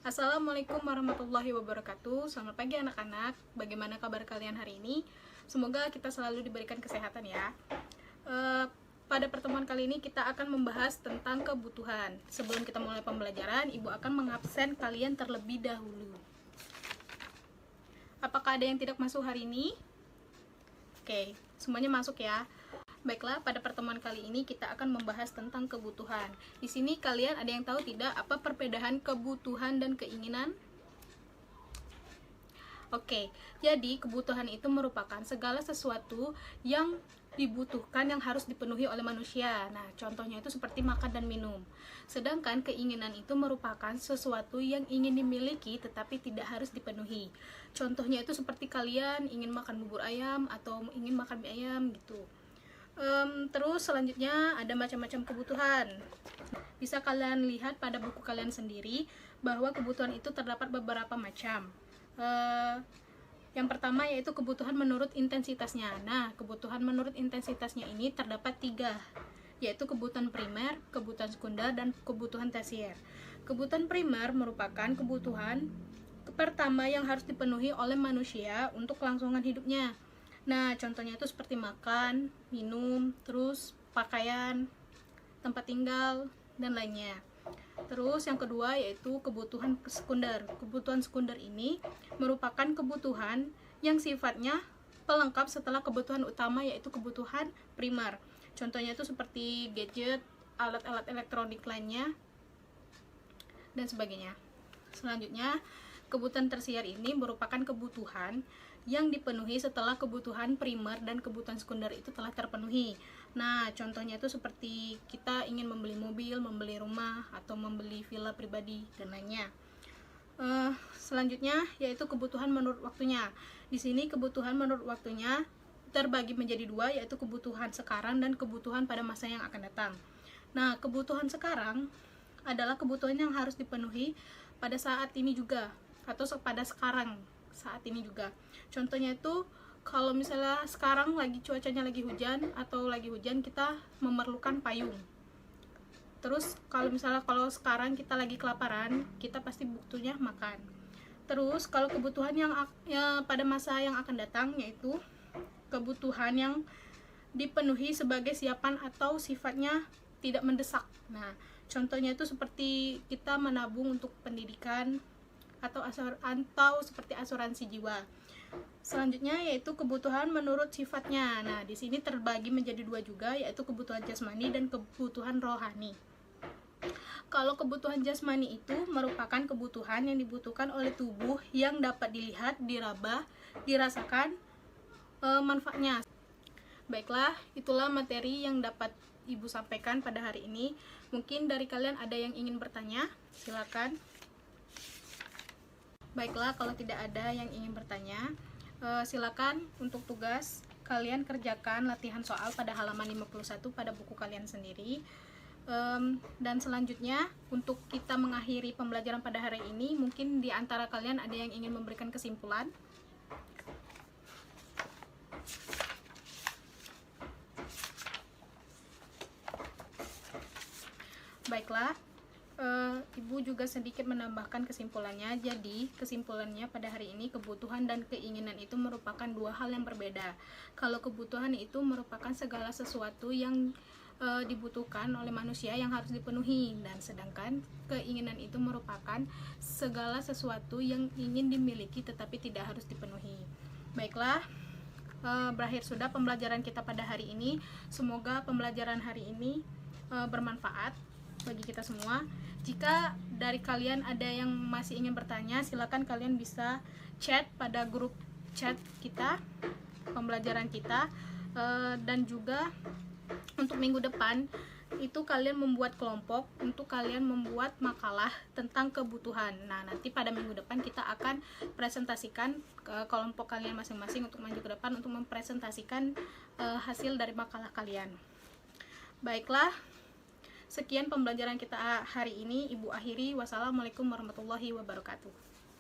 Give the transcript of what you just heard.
Assalamualaikum warahmatullahi wabarakatuh. Selamat pagi anak-anak. Bagaimana kabar kalian hari ini? Semoga kita selalu diberikan kesehatan ya. Pada pertemuan kali ini kita akan membahas tentang kebutuhan. Sebelum kita mulai pembelajaran, Ibu akan mengabsen kalian terlebih dahulu. Apakah ada yang tidak masuk hari ini? Oke, semuanya masuk ya. Baiklah, pada pertemuan kali ini kita akan membahas tentang kebutuhan. Di sini kalian ada yang tahu tidak apa perbedaan kebutuhan dan keinginan? Oke, jadi kebutuhan itu merupakan segala sesuatu yang dibutuhkan yang harus dipenuhi oleh manusia. Nah, contohnya itu seperti makan dan minum. Sedangkan keinginan itu merupakan sesuatu yang ingin dimiliki tetapi tidak harus dipenuhi. Contohnya itu seperti kalian ingin makan bubur ayam atau ingin makan mie ayam gitu. Terus selanjutnya ada macam-macam kebutuhan. Bisa kalian lihat pada buku kalian sendiri bahwa kebutuhan itu terdapat beberapa macam. Yang pertama yaitu kebutuhan menurut intensitasnya. Nah, kebutuhan menurut intensitasnya ini terdapat 3, yaitu kebutuhan primer, kebutuhan sekunder, dan kebutuhan tersier. Kebutuhan primer merupakan kebutuhan pertama yang harus dipenuhi oleh manusia untuk kelangsungan hidupnya. Nah, contohnya itu seperti makan, minum, terus pakaian, tempat tinggal, dan lainnya. Terus yang kedua yaitu kebutuhan sekunder. Kebutuhan sekunder ini merupakan kebutuhan yang sifatnya pelengkap setelah kebutuhan utama yaitu kebutuhan primer. Contohnya itu seperti gadget, alat-alat elektronik lainnya, dan sebagainya. Selanjutnya, kebutuhan tersier ini merupakan kebutuhan yang dipenuhi setelah kebutuhan primer dan kebutuhan sekunder itu telah terpenuhi. Nah, contohnya itu seperti kita ingin membeli mobil, membeli rumah, atau membeli villa pribadi, dan lainnya. Selanjutnya, yaitu kebutuhan menurut waktunya. Di sini kebutuhan menurut waktunya terbagi menjadi 2, yaitu kebutuhan sekarang dan kebutuhan pada masa yang akan datang. Nah, kebutuhan sekarang adalah kebutuhan yang harus dipenuhi pada saat ini juga, atau pada sekarang saat ini juga. Contohnya itu kalau misalnya sekarang lagi cuacanya lagi hujan atau lagi hujan, kita memerlukan payung. Terus kalau sekarang kita lagi kelaparan, kita pasti butuhnya makan. Terus kalau kebutuhan yang pada masa yang akan datang yaitu kebutuhan yang dipenuhi sebagai siapan atau sifatnya tidak mendesak. Nah, contohnya itu seperti kita menabung untuk pendidikan atau seperti asuransi jiwa. Selanjutnya yaitu kebutuhan menurut sifatnya. Nah, di sini terbagi menjadi 2 juga, yaitu kebutuhan jasmani dan kebutuhan rohani. Kalau kebutuhan jasmani itu merupakan kebutuhan yang dibutuhkan oleh tubuh yang dapat dilihat, diraba, dirasakan manfaatnya. Baiklah, itulah materi yang dapat Ibu sampaikan pada hari ini. Mungkin dari kalian ada yang ingin bertanya, silakan. Baiklah, kalau tidak ada yang ingin bertanya, silakan untuk tugas kalian kerjakan latihan soal pada halaman 51 pada buku kalian sendiri. Dan selanjutnya untuk kita mengakhiri pembelajaran pada hari ini, mungkin di antara kalian ada yang ingin memberikan kesimpulan. Baiklah, Ibu juga sedikit menambahkan kesimpulannya. Jadi kesimpulannya pada hari ini, kebutuhan dan keinginan itu merupakan 2 hal yang berbeda. Kalau kebutuhan itu merupakan segala sesuatu yang dibutuhkan oleh manusia yang harus dipenuhi, dan sedangkan keinginan itu merupakan segala sesuatu yang ingin dimiliki tetapi tidak harus dipenuhi. Baiklah, berakhir sudah pembelajaran kita pada hari ini. Semoga pembelajaran hari ini bermanfaat bagi kita semua. Jika dari kalian ada yang masih ingin bertanya, silakan kalian bisa chat pada grup chat kita, pembelajaran kita, dan juga untuk minggu depan itu kalian membuat kelompok untuk kalian membuat makalah tentang kebutuhan. Nah, nanti pada minggu depan kita akan presentasikan ke kelompok kalian masing-masing untuk maju ke depan untuk mempresentasikan hasil dari makalah kalian. Baiklah, sekian pembelajaran kita hari ini. Ibu akhiri. Wassalamualaikum warahmatullahi wabarakatuh.